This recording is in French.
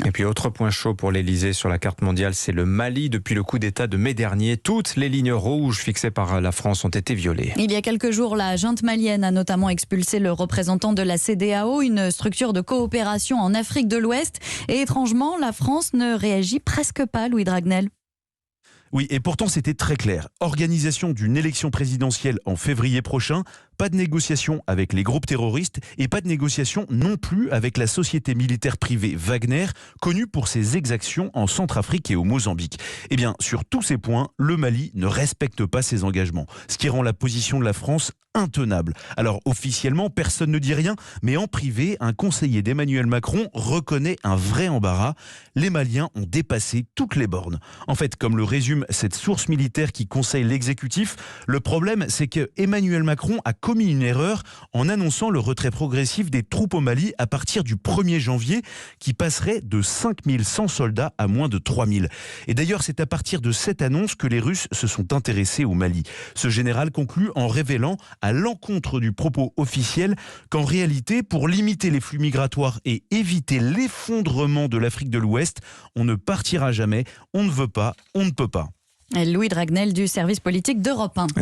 Et puis autre point chaud pour l'Elysée sur la carte mondiale, c'est le Mali. Depuis le coup d'État de mai dernier, toutes les lignes rouges fixées par la France ont été violées. Il y a quelques jours, la junte malienne a notamment expulsé le représentant de la CEDEAO, une structure de coopération en Afrique de l'Ouest. Et étrangement, la France ne réagit presque pas, Louis Dragnel. Oui, et pourtant c'était très clair. Organisation d'une élection présidentielle en février prochain, pas de négociation avec les groupes terroristes et pas de négociation non plus avec la société militaire privée Wagner, connue pour ses exactions en Centrafrique et au Mozambique. Eh bien, sur tous ces points, le Mali ne respecte pas ses engagements, ce qui rend la position de la France intenable. Alors officiellement, personne ne dit rien, mais en privé, un conseiller d'Emmanuel Macron reconnaît un vrai embarras. Les Maliens ont dépassé toutes les bornes. En fait, comme le résume cette source militaire qui conseille l'exécutif, le problème c'est que Emmanuel Macron a commis une erreur en annonçant le retrait progressif des troupes au Mali à partir du 1er janvier, qui passerait de 5100 soldats à moins de 3000. Et d'ailleurs, c'est à partir de cette annonce que les Russes se sont intéressés au Mali. Ce général conclut en révélant, à l'encontre du propos officiel, qu'en réalité, pour limiter les flux migratoires et éviter l'effondrement de l'Afrique de l'Ouest, on ne partira jamais, on ne veut pas, on ne peut pas. Louis Dragnel du service politique d'Europe 1.